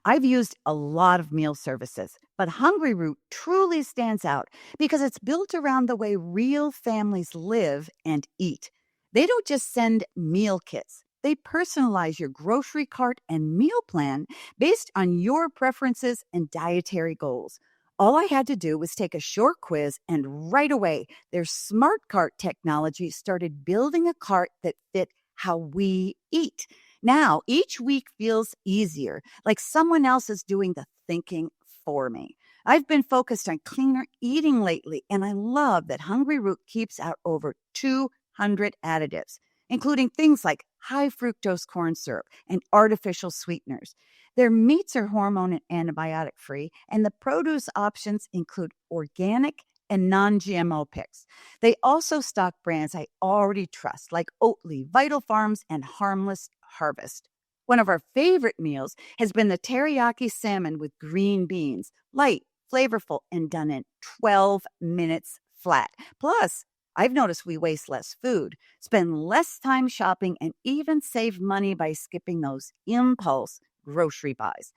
I've used a lot of meal services, but Hungry Root truly stands out because it's built around the way real families live and eat. They don't just send meal kits. They personalize your grocery cart and meal plan based on your preferences and dietary goals. All I had to do was take a short quiz, and right away, their smart cart technology started building a cart that fit how we eat. Now, each week feels easier, like someone else is doing the thinking for me. I've been focused on cleaner eating lately, and I love that Hungry Root keeps out over 200 additives, including things like high fructose corn syrup and artificial sweeteners. Their meats are hormone and antibiotic free, and the produce options include organic and non-GMO picks. They also stock brands I already trust, like Oatly, Vital Farms, and Harmless Harvest. One of our favorite meals has been the teriyaki salmon with green beans, light, flavorful, and done in 12 minutes flat. Plus, I've noticed we waste less food, spend less time shopping, and even save money by skipping those impulse grocery buys.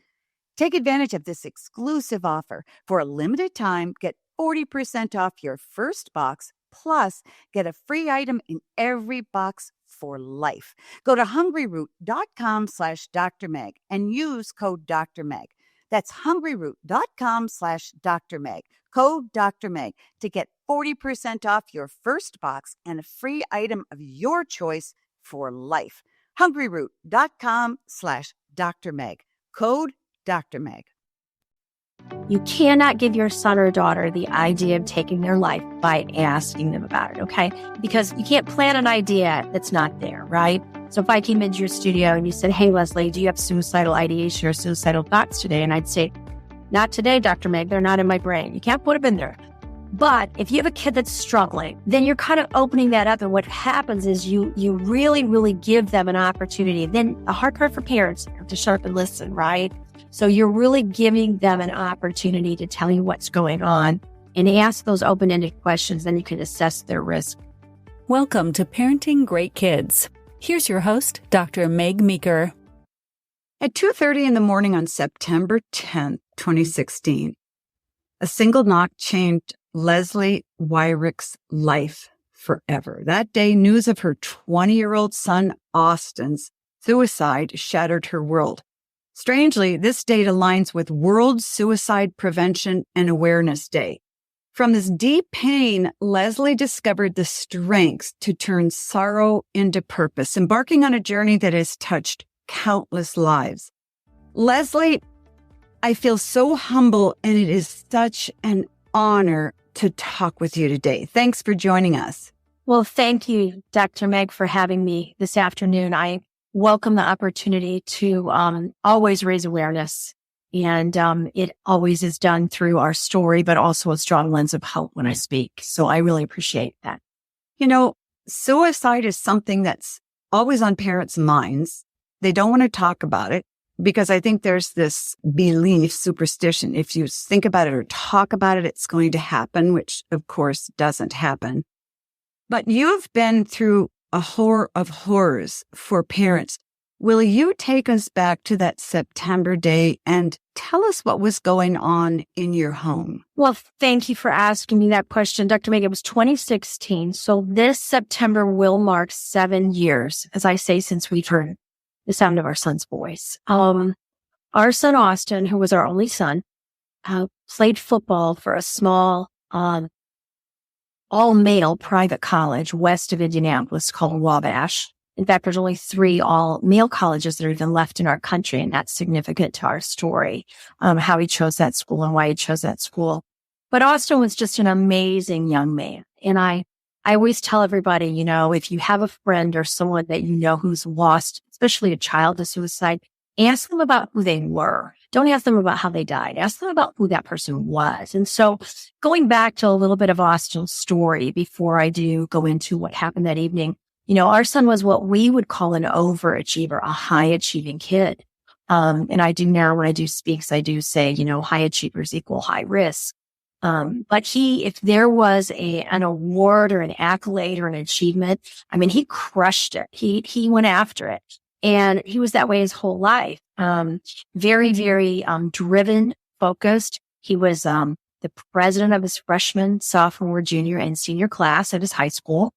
Take advantage of this exclusive offer. For a limited time, get 40% off your first box, plus get a free item in every box for life. Go to hungryroot.com/Dr. Meg and use code Dr. Meg. That's hungryroot.com/Dr. Meg, code Dr. Meg, to get 40% off your first box and a free item of your choice for life. hungryroot.com/Dr. Meg, code Dr. Meg. You cannot give your son or daughter the idea of taking their life by asking them about it, okay? Because you can't plan an idea that's not there, right? So if I came into your studio and you said, hey, Leslie, do you have suicidal ideation or suicidal thoughts today? And I'd say, not today, Dr. Meg, they're not in my brain. You can't put them in there. But if you have a kid that's struggling, then you're kind of opening that up. And what happens is you really, really give them an opportunity. Then the hard part for parents is to shut up and listen, right? So you're really giving them an opportunity to tell you what's going on and ask those open-ended questions. Then you can assess their risk. Welcome to Parenting Great Kids. Here's your host, Dr. Meg Meeker. At 2:30 in the morning on September 10th, 2016, a single knock changed Leslie Weirch's life forever. That day, news of her 20-year-old son, Austin's suicide shattered her world. Strangely, this date aligns with World Suicide Prevention and Awareness Day. From this deep pain, Leslie discovered the strength to turn sorrow into purpose, embarking on a journey that has touched countless lives. Leslie, I feel so humble, and it is such an honor to talk with you today. Thanks for joining us. Well, thank you, Dr. Meg, for having me this afternoon. I welcome the opportunity to always raise awareness. And it always is done through our story, but also a strong lens of hope when I speak. So I really appreciate that. You know, suicide is something that's always on parents' minds. They don't want to talk about it because I think there's this belief, superstition. If you think about it or talk about it, it's going to happen, which of course doesn't happen. But you've been through a horror of horrors for parents. Will you take us back to that September day and tell us what was going on in your home? Well, thank you for asking me that question, Dr. Meg. It was 2016. So this September will mark 7 years, as I say, since we've heard the sound of our son's voice. Our son, Austin, who was our only son, played football for a small, all-male private college west of Indianapolis called Wabash. In fact, there's only 3 all-male colleges that are even left in our country, and that's significant to our story, how he chose that school and why he chose that school. But Austin was just an amazing young man. And I always tell everybody, you know, if you have a friend or someone that you know who's lost, especially a child to suicide, ask them about who they were. Don't ask them about how they died. Ask them about who that person was. And so going back to a little bit of Austin's story before I do go into what happened that evening, you know, our son was what we would call an overachiever, a high-achieving kid. And I do now, when I do speaks, I do say, you know, high achievers equal high risk. But if there was an award or an accolade or an achievement, I mean, he crushed it. He went after it. And he was that way his whole life. Very, very driven, focused. He was the president of his freshman, sophomore, junior, and senior class at his high school.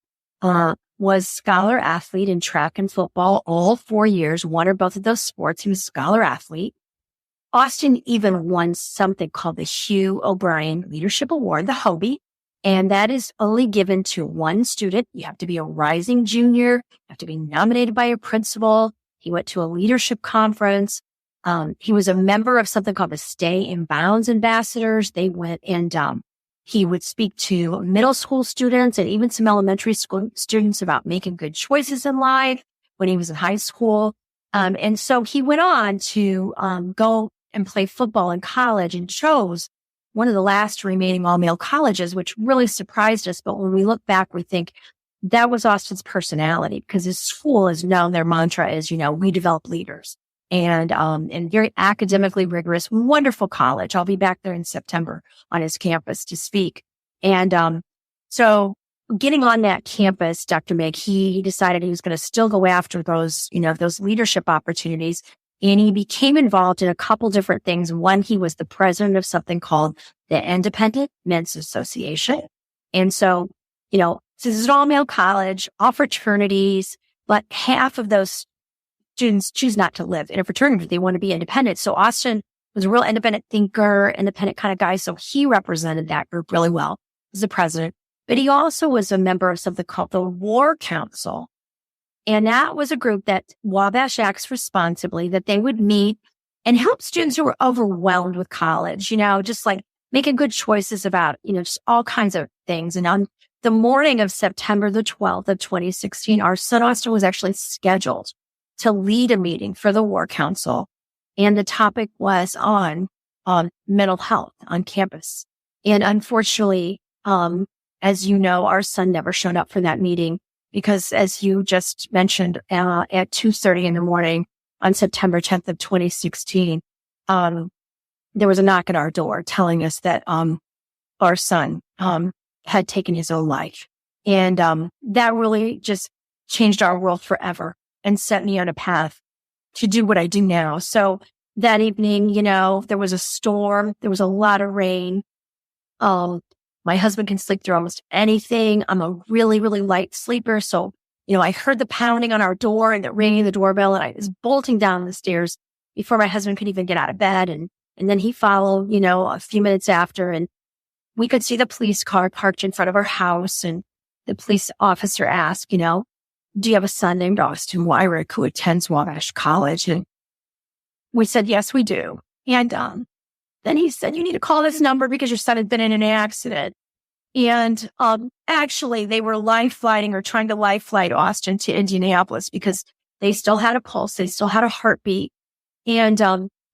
Was scholar athlete in track and football all 4 years, one or both of those sports. He was a scholar athlete. Austin even won something called the Hugh O'Brien Leadership Award, the Hobie. And that is only given to one student. You have to be a rising junior. You have to be nominated by a principal. He went to a leadership conference. He was a member of something called the Stay in Bounds Ambassadors. They went and he would speak to middle school students and even some elementary school students about making good choices in life when he was in high school. And so he went on to go and play football in college and chose one of the last remaining all-male colleges, which really surprised us. But when we look back, we think that was Austin's personality, because his school is known, their mantra is, we develop leaders. And very academically rigorous, wonderful college. I'll be back there in September on his campus to speak. And so getting on that campus, Dr. Meg, he decided he was going to still go after those, those leadership opportunities. And he became involved in a couple different things. One, he was the president of something called the Independent Men's Association. And so, this is an all-male college, all fraternities, but half of those students choose not to live in a fraternity. They want to be independent. So Austin was a real independent thinker, independent kind of guy. So he represented that group really well as the president. But he also was a member of something called the War Council. And that was a group that Wabash acts responsibly, that they would meet and help students who were overwhelmed with college, just like making good choices about, just all kinds of things. And on the morning of September the 12th of 2016, our son Austin was actually scheduled to lead a meeting for the War Council. And the topic was on mental health on campus. And unfortunately, as you know, our son never showed up for that meeting because, as you just mentioned, at 2:30 in the morning on September 10th of 2016, there was a knock at our door telling us that our son had taken his own life. And that really just changed our world forever and set me on a path to do what I do now. So that evening, there was a storm. There was a lot of rain. My husband can sleep through almost anything. I'm a really, really light sleeper. So, I heard the pounding on our door and the ringing of the doorbell, and I was bolting down the stairs before my husband could even get out of bed. And then he followed, a few minutes after, and we could see the police car parked in front of our house. And the police officer asked, do you have a son named Austin Weirch who attends Wabash College? And we said, yes, we do. And then he said, you need to call this number because your son had been in an accident. And actually, they were life-flighting or trying to life-flight Austin to Indianapolis because they still had a pulse. They still had a heartbeat. And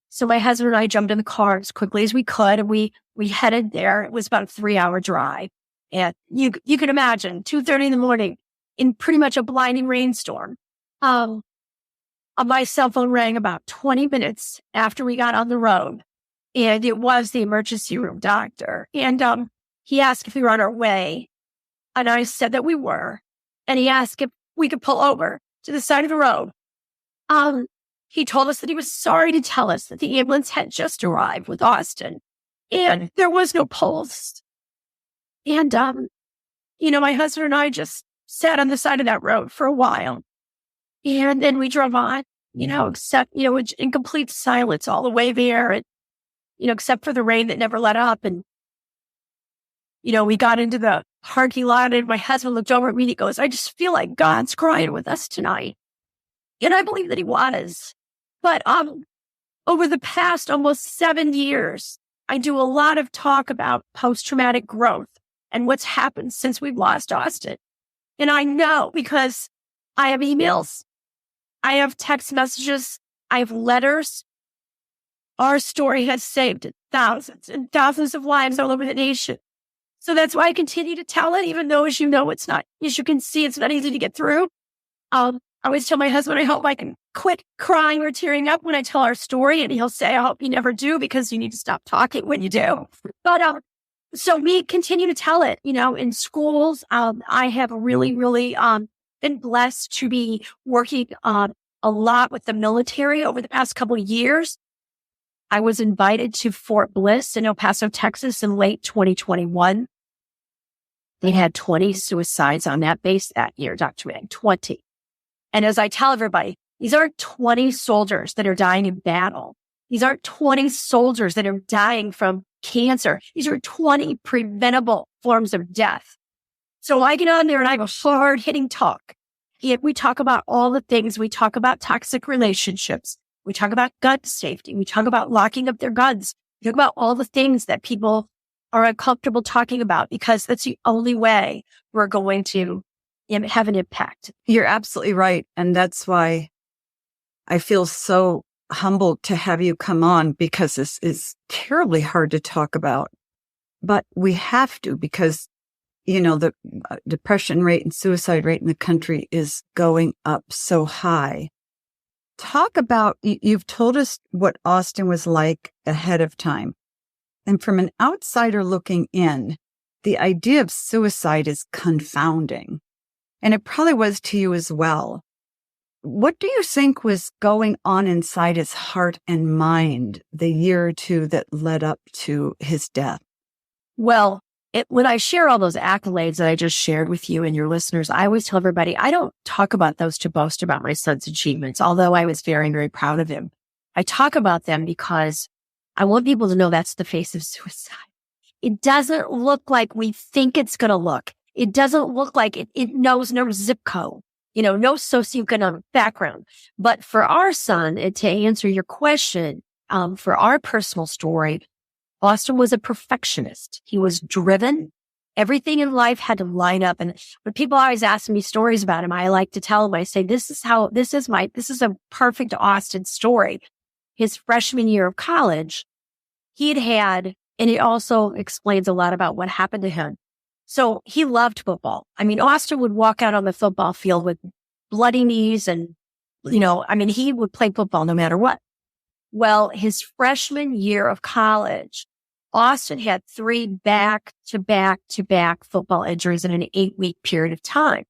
so my husband and I jumped in the car as quickly as we could. And we headed there. It was about a 3-hour drive. And you can imagine, 2:30 in the morning, in pretty much a blinding rainstorm. My cell phone rang about 20 minutes after we got on the road. And it was the emergency room doctor. And he asked if we were on our way. And I said that we were. And he asked if we could pull over to the side of the road. He told us that he was sorry to tell us that the ambulance had just arrived with Austin. And there was no pulse. And, my husband and I just sat on the side of that road for a while. And then we drove on, except, in complete silence all the way there. And, except for the rain that never let up. And, we got into the parking lot and my husband looked over at me and he goes, I just feel like God's crying with us tonight. And I believe that he was. But over the past almost 7 years, I do a lot of talk about post-traumatic growth and what's happened since we've lost Austin. And I know because I have emails, I have text messages, I have letters. Our story has saved thousands and thousands of lives all over the nation. So that's why I continue to tell it, even though, as you know, as you can see, it's not easy to get through. I always tell my husband, I hope I can quit crying or tearing up when I tell our story. And he'll say, I hope you never do because you need to stop talking when you do. But so we continue to tell it, in schools. I have really, really been blessed to be working a lot with the military over the past couple of years. I was invited to Fort Bliss in El Paso, Texas in late 2021. They had 20 suicides on that base that year, Dr. Meg, 20. And as I tell everybody, these aren't 20 soldiers that are dying in battle. These aren't 20 soldiers that are dying from cancer. These are 20 preventable forms of death. So I get on there and I have a hard-hitting talk. And we talk about all the things. We talk about toxic relationships. We talk about gun safety. We talk about locking up their guns. We talk about all the things that people are uncomfortable talking about because that's the only way we're going to have an impact. You're absolutely right. And that's why I feel so humbled to have you come on, because this is terribly hard to talk about. But we have to, because, the depression rate and suicide rate in the country is going up so high. Talk about, you've told us what Austin was like ahead of time. And from an outsider looking in, the idea of suicide is confounding. And it probably was to you as well. What do you think was going on inside his heart and mind the year or two that led up to his death? Well, when I share all those accolades that I just shared with you and your listeners, I always tell everybody, I don't talk about those to boast about my son's achievements, although I was very, very proud of him. I talk about them because I want people to know that's the face of suicide. It doesn't look like we think it's going to look. It doesn't look like it knows no zip code, no socioeconomic background. But for our son, and to answer your question, for our personal story, Austin was a perfectionist. He was driven. Everything in life had to line up. And when people always ask me stories about him, I like to tell them, I say, this is a perfect Austin story. His freshman year of college, he'd had, and it also explains a lot about what happened to him. So he loved football. I mean, Austin would walk out on the football field with bloody knees and, he would play football no matter what. Well, his freshman year of college, Austin had 3 back-to-back-to-back football injuries in an 8-week period of time.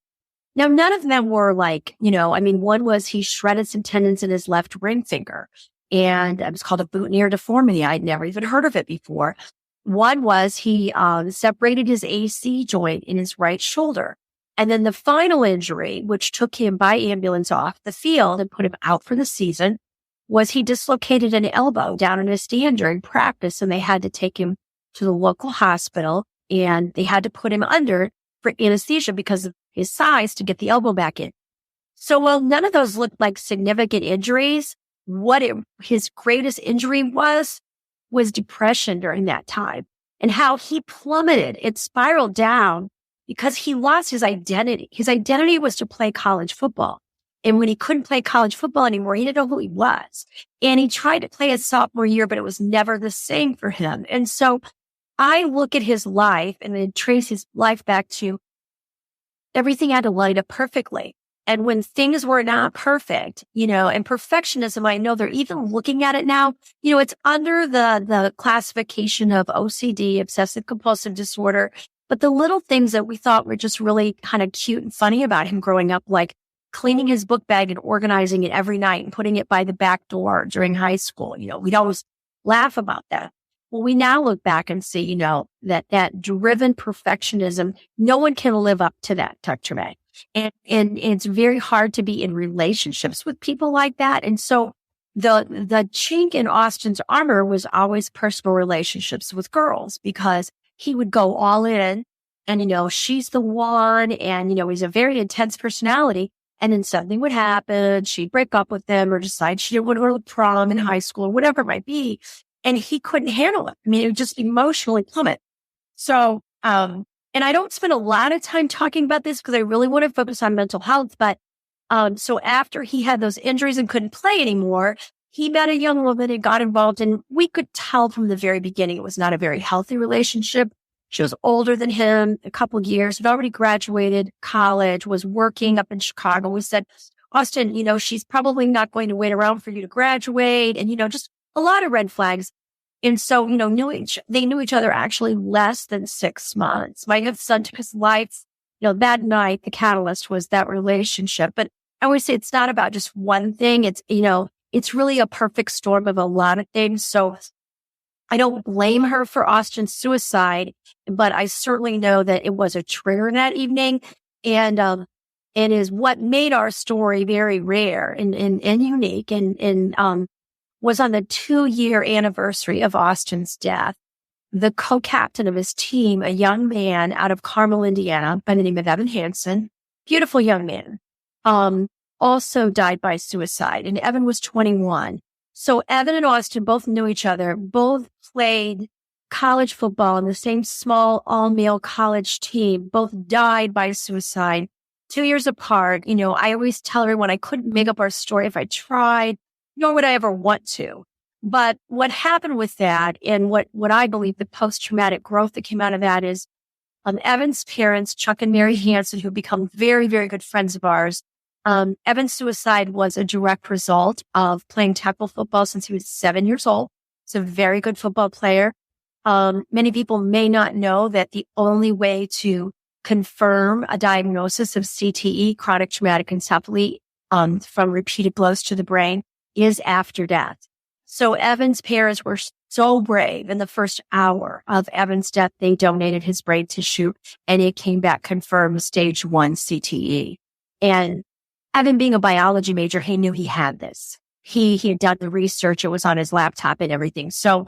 Now, none of them were like, one was he shredded some tendons in his left ring finger, and it was called a boutonniere deformity. I'd never even heard of it before. One was he separated his AC joint in his right shoulder. And then the final injury, which took him by ambulance off the field and put him out for the season, was he dislocated an elbow down in his stand during practice, and they had to take him to the local hospital, and they had to put him under for anesthesia because of his size to get the elbow back in. So while none of those looked like significant injuries, his greatest injury was depression during that time, and how he plummeted. It spiraled down because he lost his identity. His identity was to play college football. And when he couldn't play college football anymore, he didn't know who he was. And he tried to play his sophomore year, but it was never the same for him. And so I look at his life and then trace his life back to everything had to line up perfectly. And when things were not perfect, and perfectionism, I know they're even looking at it now, it's under the classification of OCD, obsessive compulsive disorder. But the little things that we thought were just really kind of cute and funny about him growing up, like cleaning his book bag and organizing it every night and putting it by the back door during high school. We'd always laugh about that. Well, we now look back and see, that driven perfectionism, no one can live up to that, Dr. Meg. And it's very hard to be in relationships with people like that. And so the chink in Austin's armor was always personal relationships with girls, because he would go all in and, she's the one, and, he's a very intense personality. And then something would happen. She'd break up with them or decide she didn't want to go to prom in high school or whatever it might be. And he couldn't handle it. I mean, it would just emotionally plummet. So, and I don't spend a lot of time talking about this because I really want to focus on mental health. But so after he had those injuries and couldn't play anymore, he met a young woman and got involved. And we could tell from the very beginning it was not a very healthy relationship. She was older than him, a couple of years, had already graduated college, was working up in Chicago. We said, Austin, she's probably not going to wait around for you to graduate. And, just a lot of red flags. And so, they knew each other actually less than 6 months. My son took his life, that night, the catalyst was that relationship. But I always say it's not about just one thing. It's, it's really a perfect storm of a lot of things. So I don't blame her for Austin's suicide, but I certainly know that it was a trigger that evening. And, it is what made our story very rare and unique and was on the 2-year anniversary of Austin's death. The co-captain of his team, a young man out of Carmel, Indiana, by the name of Evan Hansen, beautiful young man, also died by suicide. And Evan was 21. So Evan and Austin both knew each other, both played college football in the same small all-male college team, both died by suicide 2 years apart. I always tell everyone I couldn't make up our story if I tried, nor would I ever want to. But what happened with that and what I believe the post-traumatic growth that came out of that is Evan's parents, Chuck and Mary Hansen, who become very, very good friends of ours. Evan's suicide was a direct result of playing tackle football since he was 7 years old. He's a very good football player. Many people may not know that the only way to confirm a diagnosis of CTE, chronic traumatic encephaly, from repeated blows to the brain is after death. So Evan's parents were so brave. In the first hour of Evan's death, they donated his brain tissue and it came back confirmed stage 1 CTE. And Evan being a biology major, he knew he had this. He had done the research. It was on his laptop and everything. So,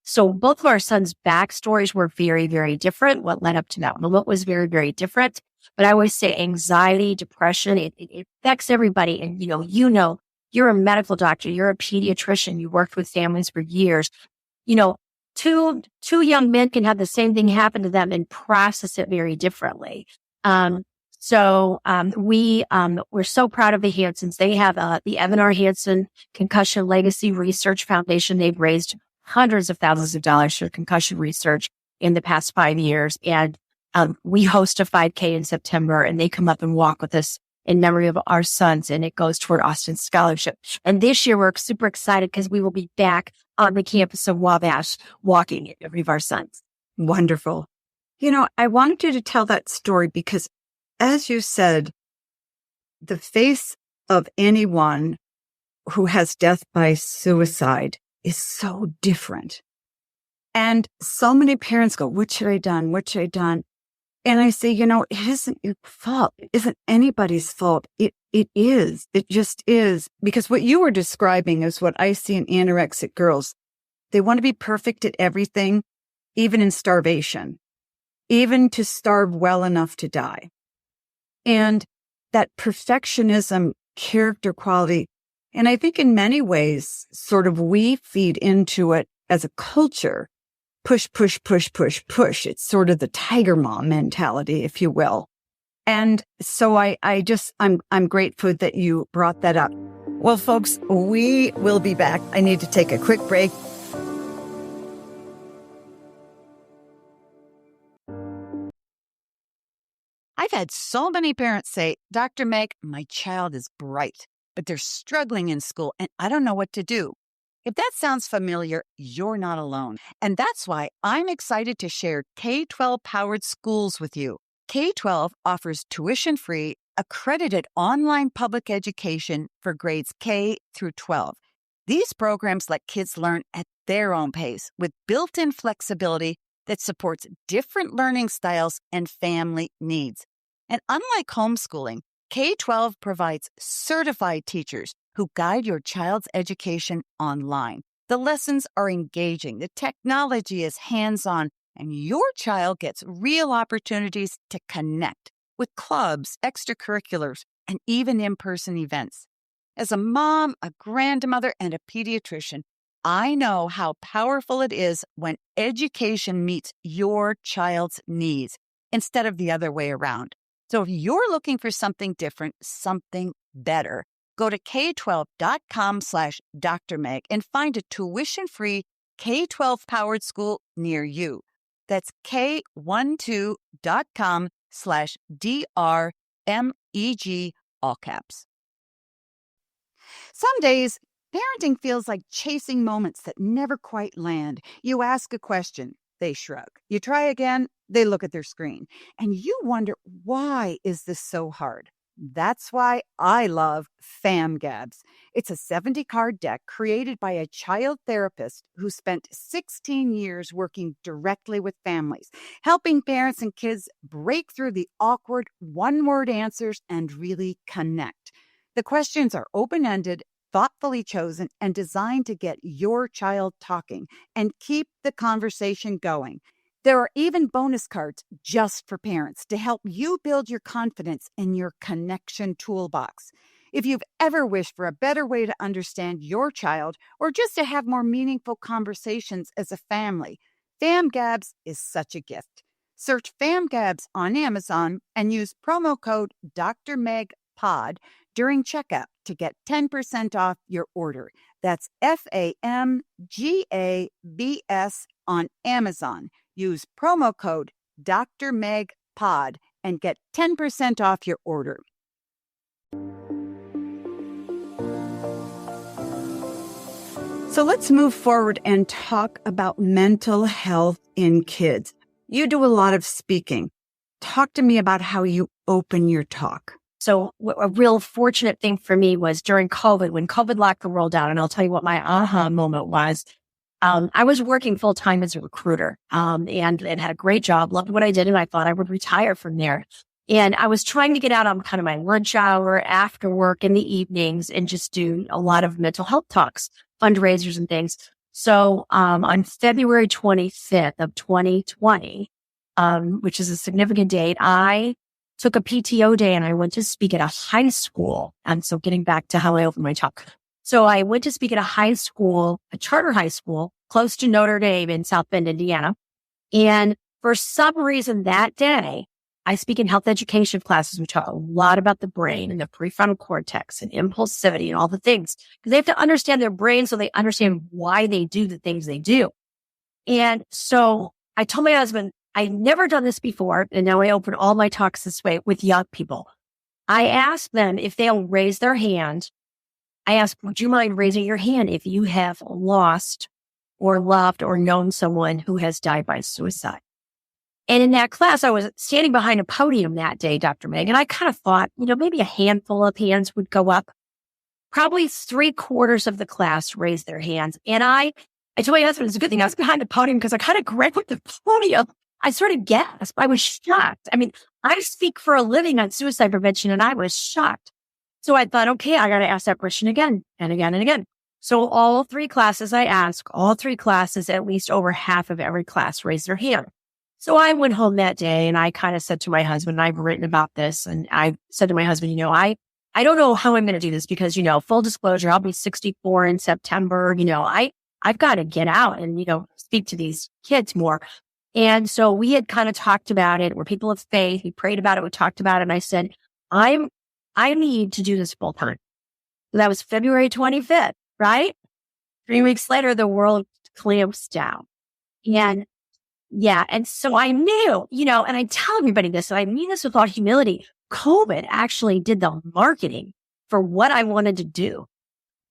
so both of our sons' backstories were very, very different. What led up to that? Well, what was very, very different. But I always say anxiety, depression, it affects everybody. And, you're a medical doctor, you're a pediatrician, you worked with families for years. Two young men can have the same thing happen to them and process it very differently. We're so proud of the Hansens. They have the Evan R. Hansen Concussion Legacy Research Foundation. They've raised hundreds of thousands of dollars for concussion research in the past 5 years. And we host a 5K in September, and they come up and walk with us in memory of our sons, and it goes toward Austin's scholarship. And this year, we're super excited because we will be back on the campus of Wabash walking in memory of our sons. Wonderful. I wanted you to tell that story because, as you said, the face of anyone who has death by suicide is so different. And so many parents go, what should I done? What should I done? And I say, it isn't your fault. It isn't anybody's fault. It is. It just is. Because what you were describing is what I see in anorexic girls. They want to be perfect at everything, even in starvation, even to starve well enough to die. And that perfectionism, character quality, and I think in many ways, sort of we feed into it as a culture. Push, push, push, push, push. It's sort of the tiger mom mentality, if you will. And so I'm grateful that you brought that up. Well, folks, we will be back. I need to take a quick break. I've had so many parents say, Dr. Meg, my child is bright, but they're struggling in school and I don't know what to do. If that sounds familiar, you're not alone. And that's why I'm excited to share K-12 powered schools with you. K-12 offers tuition-free, accredited online public education for grades K through 12. These programs let kids learn at their own pace with built-in flexibility that supports different learning styles and family needs. And unlike homeschooling, K-12 provides certified teachers who guide your child's education online. The lessons are engaging, the technology is hands-on, and your child gets real opportunities to connect with clubs, extracurriculars, and even in-person events. As a mom, a grandmother, and a pediatrician, I know how powerful it is when education meets your child's needs instead of the other way around. So if you're looking for something different, something better, go to k12.com/Dr. Meg and find a tuition-free K-12 powered school near you. That's k12.com/DRMEG, all caps. Some days, parenting feels like chasing moments that never quite land. You ask a question, they shrug. You try again, they look at their screen. And you wonder, why is this so hard? That's why I love FamGabs. It's a 70-card deck created by a child therapist who spent 16 years working directly with families, helping parents and kids break through the awkward one-word answers and really connect. The questions are open-ended, thoughtfully chosen, and designed to get your child talking and keep the conversation going. There are even bonus cards just for parents to help you build your confidence in your connection toolbox. If you've ever wished for a better way to understand your child or just to have more meaningful conversations as a family, FamGabs is such a gift. Search FamGabs on Amazon and use promo code Dr. Meg Pod during checkout to get 10% off your order. That's FAMGABS on Amazon. Use promo code Dr. Meg Pod and get 10% off your order. So let's move forward and talk about mental health in kids. You do a lot of speaking. Talk to me about how you open your talk. So a real fortunate thing for me was during COVID, when COVID locked the world down, and I'll tell you what my aha moment was. I was working full time as a recruiter, and had a great job, loved what I did, and I thought I would retire from there. And I was trying to get out on kind of my lunch hour after work in the evenings and just do a lot of mental health talks, fundraisers and things. So, on February 25th of 2020, which is a significant date, I took a PTO day and I went to speak at a high school. And so getting back to how I opened my talk. So I went to speak at a high school, a charter high school, close to Notre Dame in South Bend, Indiana. And for some reason that day, I speak in health education classes. We talk a lot about the brain and the prefrontal cortex and impulsivity and all the things, because they have to understand their brain so they understand why they do the things they do. And so I told my husband, I'd never done this before, and now I open all my talks this way with young people. I ask them if they'll raise their hand. I ask, would you mind raising your hand if you have lost or loved or known someone who has died by suicide? And in that class, I was standing behind a podium that day, Dr. Meg, and I kind of thought, maybe a handful of hands would go up. Probably 3/4 of the class raised their hands. And I told my husband, it's a good thing I was behind the podium because I kind of grabbed the podium. I sort of gasped. I was shocked. I mean, I speak for a living on suicide prevention, and I was shocked. So I thought, okay, I got to ask that question again and again and again. So all 3 classes I asked, all 3 classes, at least over half of every class raised their hand. So I went home that day and I kind of said to my husband, I've written about this. And I said to my husband, I don't know how I'm going to do this because, full disclosure, I'll be 64 in September. I've got to get out and, speak to these kids more. And so we had kind of talked about it. We're people of faith. We prayed about it. We talked about it. And I said, I need to do this full time. So that was February 25th, right? 3 weeks later, the world clamps down. And so I knew, and I tell everybody this, and I mean this with all humility, COVID actually did the marketing for what I wanted to do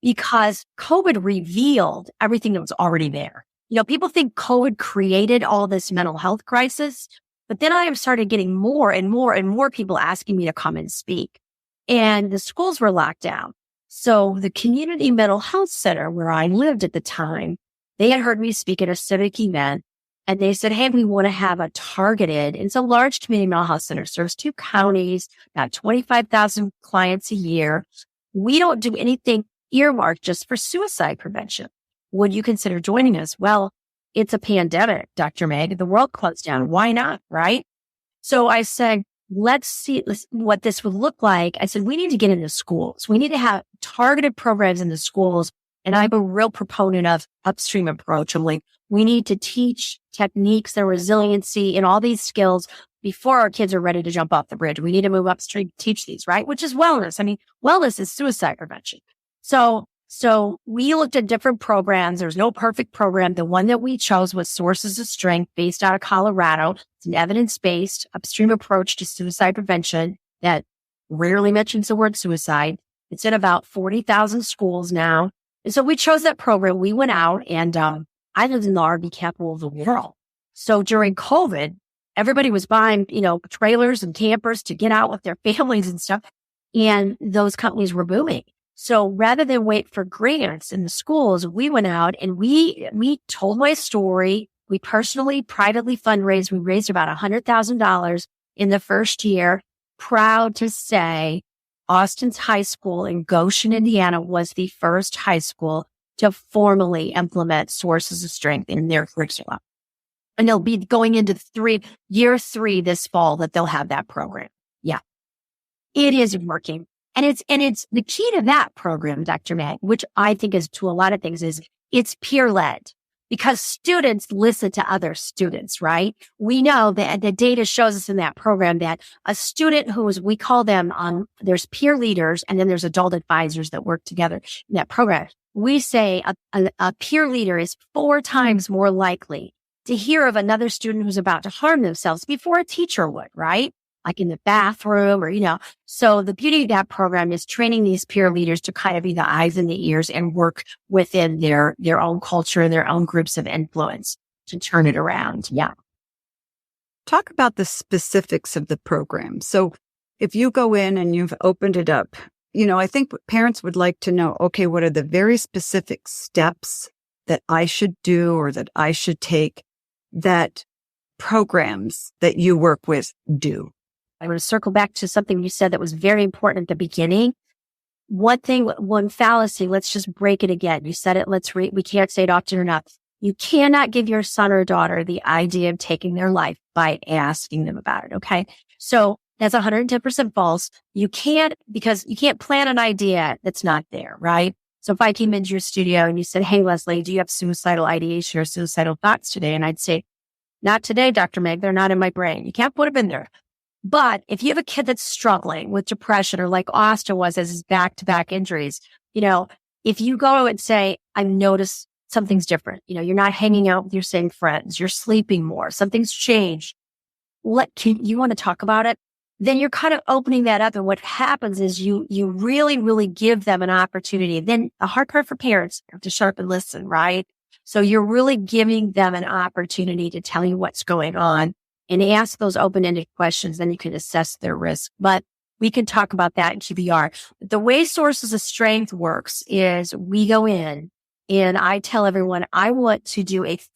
because COVID revealed everything that was already there. People think COVID created all this mental health crisis, but then I have started getting more and more and more people asking me to come and speak. And the schools were locked down. So the community mental health center where I lived at the time, they had heard me speak at a civic event. And they said, hey, we want to have a targeted, it's a large community mental health center, serves 2 counties, about 25,000 clients a year. We don't do anything earmarked just for suicide prevention. Would you consider joining us? Well, it's a pandemic, Dr. Meg. The world closed down. Why not? Right? So I said, let's see what this would look like. I said, we need to get into schools. We need to have targeted programs in the schools. And I'm a real proponent of upstream approach. I'm like, we need to teach techniques and resiliency and all these skills before our kids are ready to jump off the bridge. We need to move upstream, teach these, right? Which is wellness. I mean, wellness is suicide prevention. So we looked at different programs. There's no perfect program. The one that we chose was Sources of Strength based out of Colorado. It's an evidence-based upstream approach to suicide prevention that rarely mentions the word suicide. It's in about 40,000 schools now. And so we chose that program. We went out and, I lived in the RV capital of the world. So during COVID, everybody was buying, trailers and campers to get out with their families and stuff. and those companies were booming. So rather than wait for grants in the schools, we went out and we told my story. We personally, privately fundraised. We raised about $100,000 in the first year. Proud to say Austin's high school in Goshen, Indiana was the first high school to formally implement sources of strength in their curriculum. And they'll be going into year 3 this fall that they'll have that program. Yeah, it is working. And it's the key to that program, Dr. Meg, which I think is to a lot of things, is it's peer led because students listen to other students, right? We know that the data shows us in that program that a student we call them, there's peer leaders and then there's adult advisors that work together in that program. We say a peer leader is 4 times more likely to hear of another student who's about to harm themselves before a teacher would, right? Like in the bathroom or, So the beauty of that program is training these peer leaders to kind of be the eyes and the ears and work within their own culture and their own groups of influence to turn it around. Yeah. Talk about the specifics of the program. So if you go in and you've opened it up, I think parents would like to know, okay, what are the very specific steps that I should do or that I should take that programs that you work with do? I want to circle back to something you said that was very important at the beginning. One fallacy, let's just break it again. You said it, we can't say it often enough. You cannot give your son or daughter the idea of taking their life by asking them about it, okay? So that's 110% false. Because you can't plan an idea that's not there, right? So if I came into your studio and you said, hey, Leslie, do you have suicidal ideation or suicidal thoughts today? And I'd say, not today, Dr. Meg, they're not in my brain. You can't put them in there. But if you have a kid that's struggling with depression or like Austin was as his back-to-back injuries, if you go and say, I've noticed something's different, you're not hanging out with your same friends, you're sleeping more, something's changed. You want to talk about it? Then you're kind of opening that up. And what happens is you really, really give them an opportunity. Then the hard part for parents, you have to sharpen listen, right? So you're really giving them an opportunity to tell you what's going on and ask those open-ended questions. Then you can assess their risk. But we can talk about that in QBR. The way Sources of Strength works is we go in and I tell everyone I want to do it's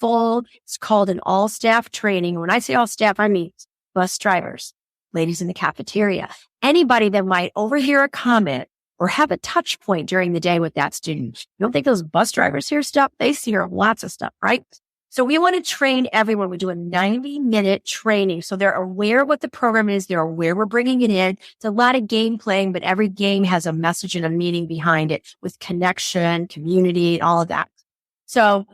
called an all-staff training. When I say all staff, I mean bus drivers, ladies in the cafeteria, anybody that might overhear a comment or have a touch point during the day with that student. You don't think those bus drivers hear stuff? They hear lots of stuff, right? So we want to train everyone. We do a 90-minute training. So they're aware of what the program is. They're aware we're bringing it in. It's a lot of game playing, but every game has a message and a meaning behind it with connection, community, all of that. So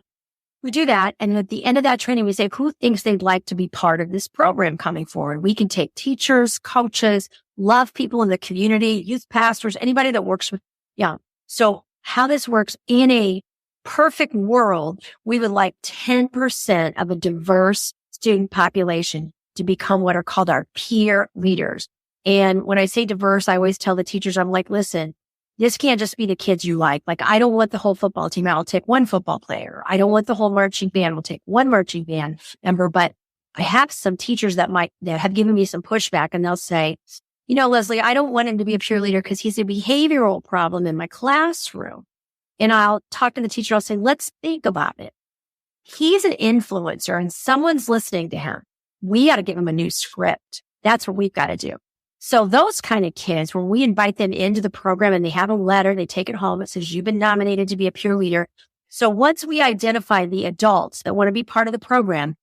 we do that. And at the end of that training, we say, who thinks they'd like to be part of this program coming forward? We can take teachers, coaches, love people in the community, youth pastors, anybody that works with young. So how this works in a perfect world, we would like 10% of a diverse student population to become what are called our peer leaders. And when I say diverse, I always tell the teachers, I'm like, listen, this can't just be the kids you like. Like, I don't want the whole football team. I'll take one football player. I don't want the whole marching band. We'll take one marching band member. But I have some teachers that have given me some pushback, and they'll say, Leslie, I don't want him to be a peer leader because he's a behavioral problem in my classroom. And I'll talk to the teacher. I'll say, let's think about it. He's an influencer and someone's listening to him. We got to give him a new script. That's what we've got to do. So those kind of kids, when we invite them into the program and they have a letter, they take it home. It says, you've been nominated to be a peer leader. So once we identify the adults that want to be part of the program,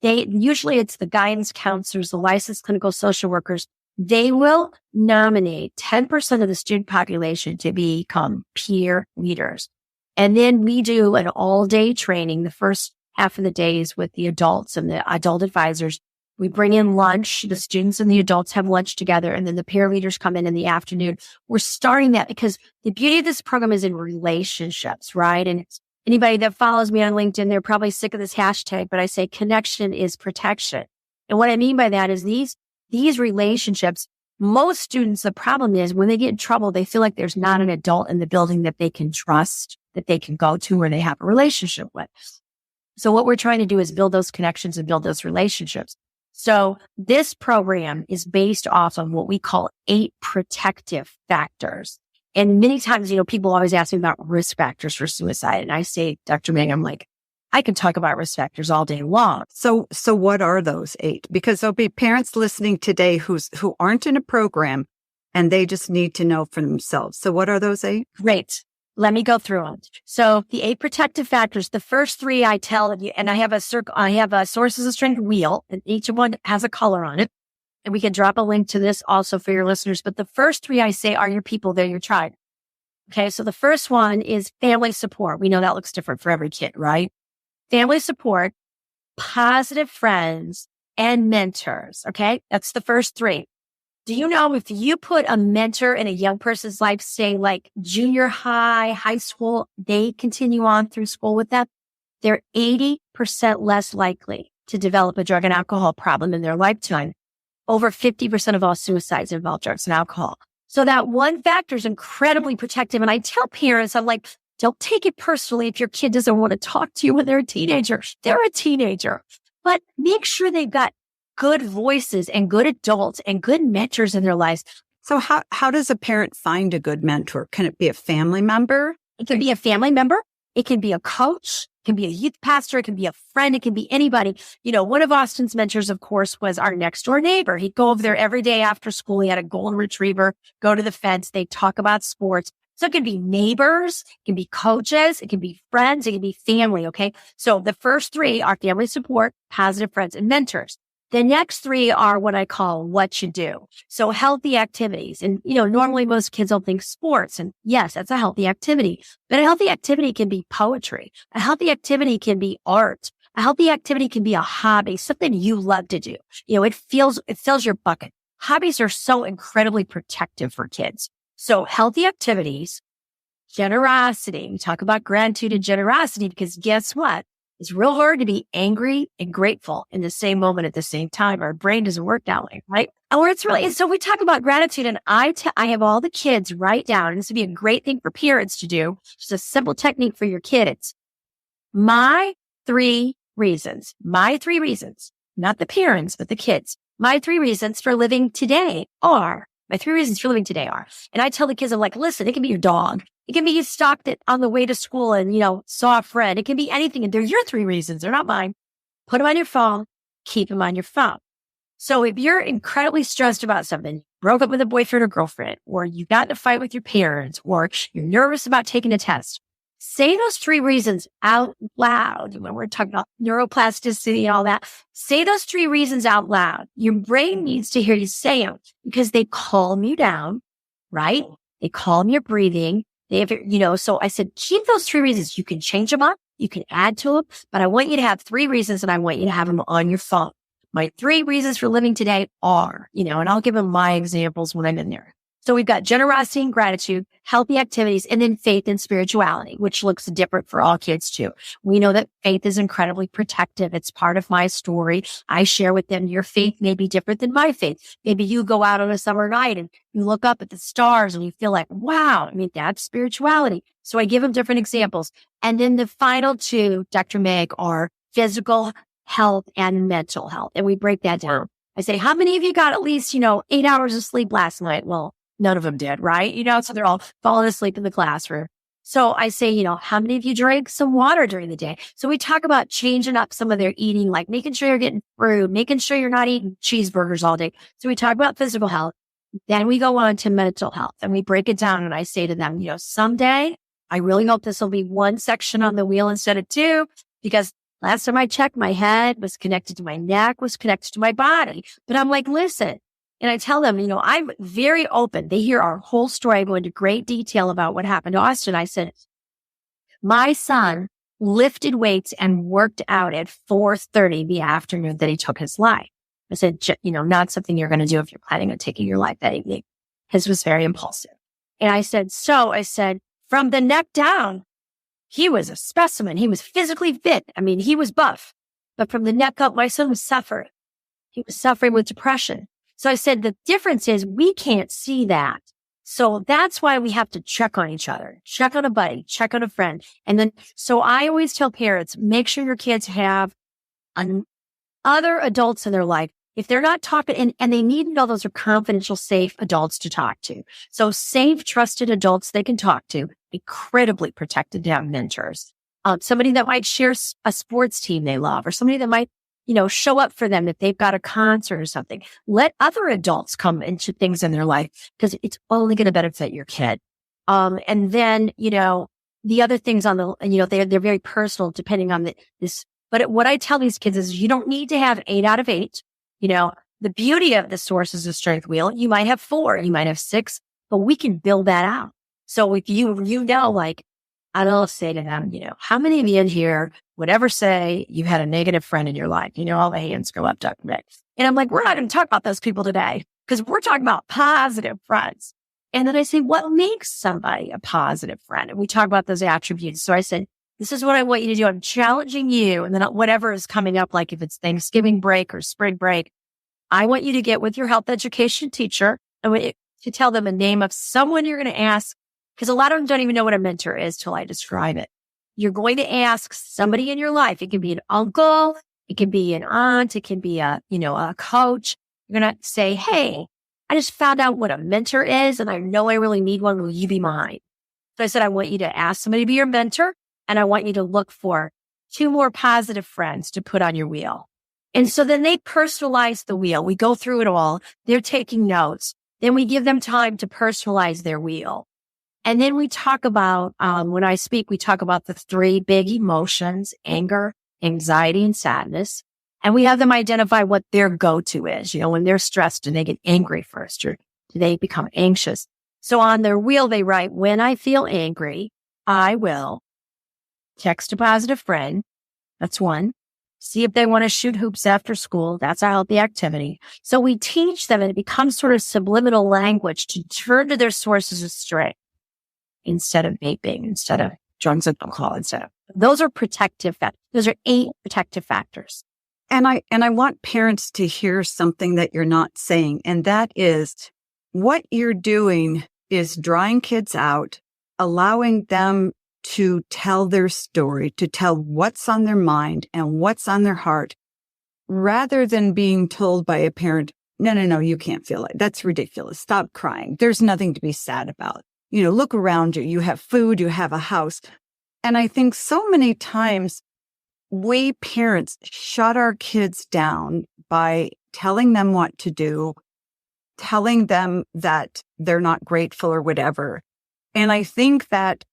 usually it's the guidance counselors, the licensed clinical social workers. They will nominate 10% of the student population to become peer leaders. And then we do an all-day training. The first half of the day is with the adults and the adult advisors. We bring in lunch. The students and the adults have lunch together, and then the peer leaders come in the afternoon. We're starting that because the beauty of this program is in relationships, right? And anybody that follows me on LinkedIn, they're probably sick of this hashtag, but I say connection is protection. And what I mean by that is these relationships, most students, the problem is when they get in trouble, they feel like there's not an adult in the building that they can trust, that they can go to, or they have a relationship with. So what we're trying to do is build those connections and build those relationships. So this program is based off of what we call 8 protective factors. And many times, people always ask me about risk factors for suicide. And I say, Dr. Meg, I'm like, I can talk about risk factors all day long. So what are those 8? Because there'll be parents listening today who aren't in a program and they just need to know for themselves. So what are those 8? Great. Let me go through them. So the 8 protective factors, the first 3 I tell you, and I have a sources of strength wheel, and each one has a color on it. And we can drop a link to this also for your listeners. But the first 3 I say are your people, they're your tribe. Okay. So the first one is family support. We know that looks different for every kid, right? Family support, positive friends, and mentors. Okay. That's the first 3. Do you know if you put a mentor in a young person's life, say like junior high, high school, they continue on through school with them, they're 80% less likely to develop a drug and alcohol problem in their lifetime. Over 50% of all suicides involve drugs and alcohol. So that one factor is incredibly protective. And I tell parents, I'm like, don't take it personally if your kid doesn't want to talk to you when they're a teenager. They're a teenager. But make sure they've got good voices and good adults and good mentors in their lives. So how does a parent find a good mentor? Can it be a family member? It can be a family member. It can be a coach. It can be a youth pastor. It can be a friend. It can be anybody. One of Austin's mentors, of course, was our next door neighbor. He'd go over there every day after school. He had a golden retriever, go to the fence. They talk about sports. So it can be neighbors, it can be coaches, it can be friends, it can be family. Okay. So the first 3 are family support, positive friends, and mentors. The next 3 are what I call what you do. So healthy activities. And, normally most kids don't think sports. And yes, that's a healthy activity, but a healthy activity can be poetry. A healthy activity can be art. A healthy activity can be a hobby, something you love to do. It fills your bucket. Hobbies are so incredibly protective for kids. So healthy activities, generosity. We talk about gratitude and generosity because guess what? It's real hard to be angry and grateful in the same moment at the same time. Our brain doesn't work that way, right? So we talk about gratitude, and I have all the kids write down, and this would be a great thing for parents to do. Just a simple technique for your kids. My 3 reasons, not the parents, but the kids. My 3 reasons for living today are, and I tell the kids, I'm like, listen, it can be your dog. It can be you stalked it on the way to school and, saw a friend. It can be anything. And they're your 3 reasons. They're not mine. Put them on your phone. Keep them on your phone. So if you're incredibly stressed about something, broke up with a boyfriend or girlfriend, or you got in a fight with your parents, or you're nervous about taking a test, say those 3 reasons out loud. When we're talking about neuroplasticity and all that, say those 3 reasons out loud. Your brain needs to hear you say them because they calm you down, right? They calm your breathing. They have, so I said, keep those 3 reasons. You can change them up. You can add to them, but I want you to have 3 reasons and I want you to have them on your phone. My 3 reasons for living today are, and I'll give them my examples when I'm in there. So we've got generosity and gratitude, healthy activities, and then faith and spirituality, which looks different for all kids too. We know that faith is incredibly protective. It's part of my story. I share with them, your faith may be different than my faith. Maybe you go out on a summer night and you look up at the stars and you feel like, wow, that's spirituality. So I give them different examples. And then the final 2, Dr. Meg, are physical health and mental health. And we break that down. I say, how many of you got at least, 8 hours of sleep last night? Well, none of them did, right? So they're all falling asleep in the classroom. So I say, how many of you drank some water during the day? So we talk about changing up some of their eating, like making sure you're getting fruit, making sure you're not eating cheeseburgers all day. So we talk about physical health. Then we go on to mental health and we break it down. And I say to them, someday I really hope this will be 1 section on the wheel instead of 2, because last time I checked, my head was connected to my neck, was connected to my body. But I'm like, listen. And I tell them, I'm very open. They hear our whole story. I go into great detail about what happened to Austin. I said, my son lifted weights and worked out at 4:30 the afternoon that he took his life. I said, not something you're going to do if you're planning on taking your life that evening. His was very impulsive. And I said, from the neck down, he was a specimen. He was physically fit. He was buff. But from the neck up, my son was suffering. He was suffering with depression. So I said, the difference is we can't see that. So that's why we have to check on each other, check on a buddy, check on a friend. And then, so I always tell parents, make sure your kids have other adults in their life. If they're not talking, and they need to know those are confidential, safe adults to talk to. So safe, trusted adults they can talk to, incredibly protected to have mentors. Somebody that might share a sports team they love, or somebody that might, show up for them if they've got a concert or something. Let other adults come into things in their life because it's only going to benefit your kid. And then, the other things on the, they're very personal depending on this. But what I tell these kids is you don't need to have 8 out of 8. The beauty of the Sources of Strength wheel, you might have 4, you might have 6, but we can build that out. So if I don't say to them, how many of you in here would ever say you had a negative friend in your life? All the hands go up, Dr. Meg. And I'm like, we're not going to talk about those people today because we're talking about positive friends. And then I say, what makes somebody a positive friend? And we talk about those attributes. So I said, this is what I want you to do. I'm challenging you. And then whatever is coming up, like if it's Thanksgiving break or spring break, I want you to get with your health education teacher. I want you to tell them a name of someone you're going to ask, because a lot of them don't even know what a mentor is till I describe it. You're going to ask somebody in your life. It can be an uncle. It can be an aunt. It can be a coach. You're going to say, hey, I just found out what a mentor is, and I know I really need one. Will you be mine? So I said, I want you to ask somebody to be your mentor, and I want you to look for 2 more positive friends to put on your wheel. And so then they personalize the wheel. We go through it all. They're taking notes. Then we give them time to personalize their wheel. And then we talk about, when I speak, we talk about the 3 big emotions: anger, anxiety, and sadness. And we have them identify what their go-to is. When they're stressed, do they get angry first, or do they become anxious? So on their wheel, they write, when I feel angry, I will text a positive friend. That's 1. See if they want to shoot hoops after school. That's a healthy activity. So we teach them, and it becomes sort of subliminal language to turn to their sources of strength instead of vaping, instead of drugs and alcohol, those are protective factors. Those are 8 protective factors. And I want parents to hear something that you're not saying. And that is what you're doing is drawing kids out, allowing them to tell their story, to tell what's on their mind and what's on their heart, rather than being told by a parent, no, you can't feel it. That's ridiculous. Stop crying. There's nothing to be sad about. Look around you. You have food, you have a house. And I think so many times we parents shut our kids down by telling them what to do, telling them that they're not grateful or whatever. And I think that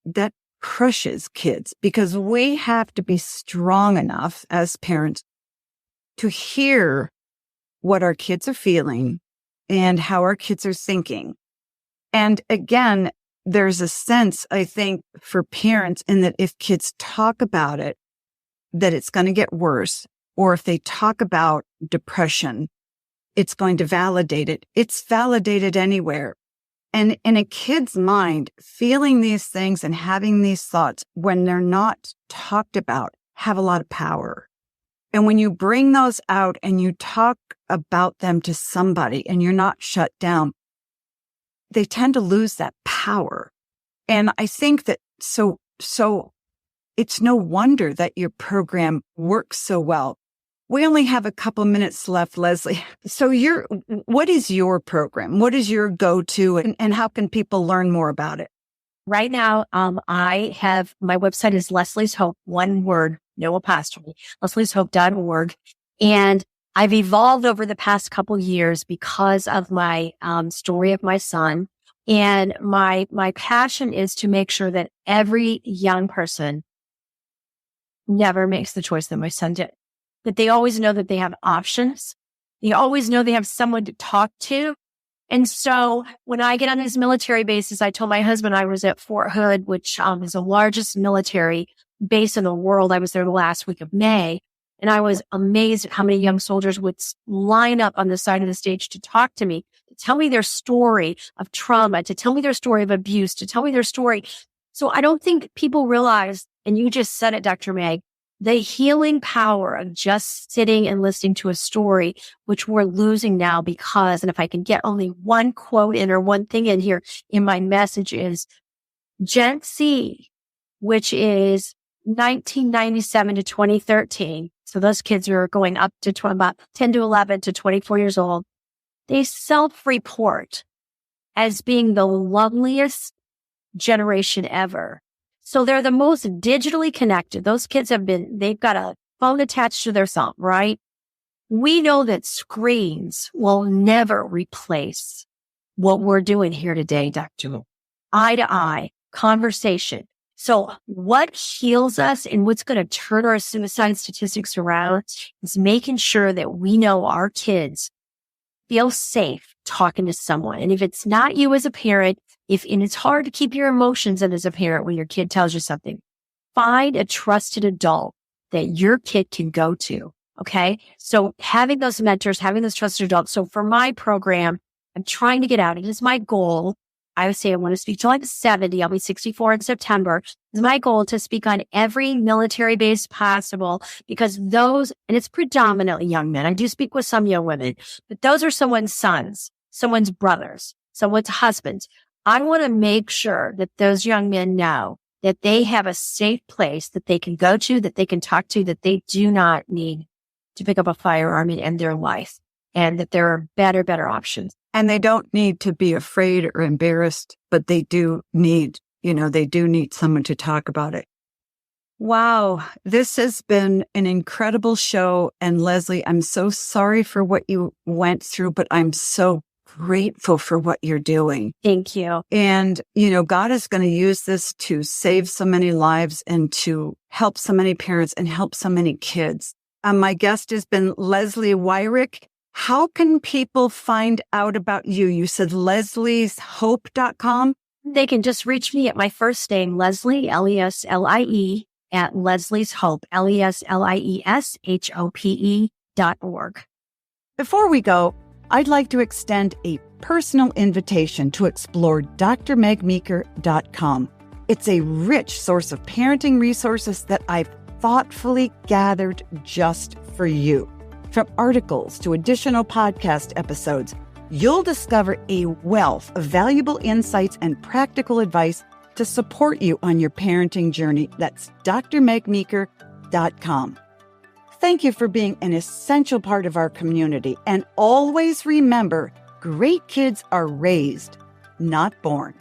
crushes kids, because we have to be strong enough as parents to hear what our kids are feeling and how our kids are thinking. And again, there's a sense, I think, for parents in that if kids talk about it, that it's going to get worse. Or if they talk about depression, it's going to validate it. It's validated anywhere. And in a kid's mind, feeling these things and having these thoughts when they're not talked about have a lot of power. And when you bring those out and you talk about them to somebody and you're not shut down, they tend to lose that power. And I think that so it's no wonder that your program works so well. We only have a couple minutes left, Leslie. So what is your program? What is your go-to, and how can people learn more about it? Right now, I have, my website is Leslie's Hope, one word, no apostrophe, leslieshope.org. And I've evolved over the past couple years because of my story of my son. And my passion is to make sure that every young person never makes the choice that my son did. That they always know that they have options. They always know they have someone to talk to. And so when I get on these military bases, I told my husband I was at Fort Hood, which is the largest military base in the world. I was there the last week of May. And I was amazed at how many young soldiers would line up on the side of the stage to talk to me, to tell me their story of trauma, to tell me their story of abuse, to tell me their story. So I don't think people realize, and you just said it, Dr. Meg, the healing power of just sitting and listening to a story, which we're losing now because, and if I can get only one quote in or one thing in here in my message, is Gen Z, which is 1997 to 2013. So those kids are going up to about 10 to 11 to 24 years old. They self-report as being the loveliest generation ever. So they're the most digitally connected. Those kids they've got a phone attached to their thumb, right? We know that screens will never replace what we're doing here today, Dr. Eye to eye conversation. So what heals us and what's going to turn our suicide statistics around is making sure that we know our kids feel safe talking to someone. And if it's not you as a parent, and it's hard to keep your emotions in as a parent when your kid tells you something, find a trusted adult that your kid can go to. Okay. So having those mentors, having those trusted adults. So for my program, I'm trying to get out. It is my goal. I would say I want to speak till I'm 70. I'll be 64 in September. It's my goal to speak on every military base possible because and it's predominantly young men. I do speak with some young women, but those are someone's sons, someone's brothers, someone's husbands. I want to make sure that those young men know that they have a safe place that they can go to, that they can talk to, that they do not need to pick up a firearm and end their life, and that there are better options. And they don't need to be afraid or embarrassed, but they do need someone to talk about it. Wow. This has been an incredible show. And Leslie, I'm so sorry for what you went through, but I'm so grateful for what you're doing. Thank you. And, God is going to use this to save so many lives and to help so many parents and help so many kids. My guest has been Leslie Weirch. How can people find out about you? You said leslieshope.com. They can just reach me at my first name, Leslie, Leslie, at Leslie's Hope, LESLIESHOPE.org. Before we go, I'd like to extend a personal invitation to explore drmegmeeker.com. It's a rich source of parenting resources that I've thoughtfully gathered just for you. From articles to additional podcast episodes, you'll discover a wealth of valuable insights and practical advice to support you on your parenting journey. That's drmegmeeker.com. Thank you for being an essential part of our community. And always remember, great kids are raised, not born.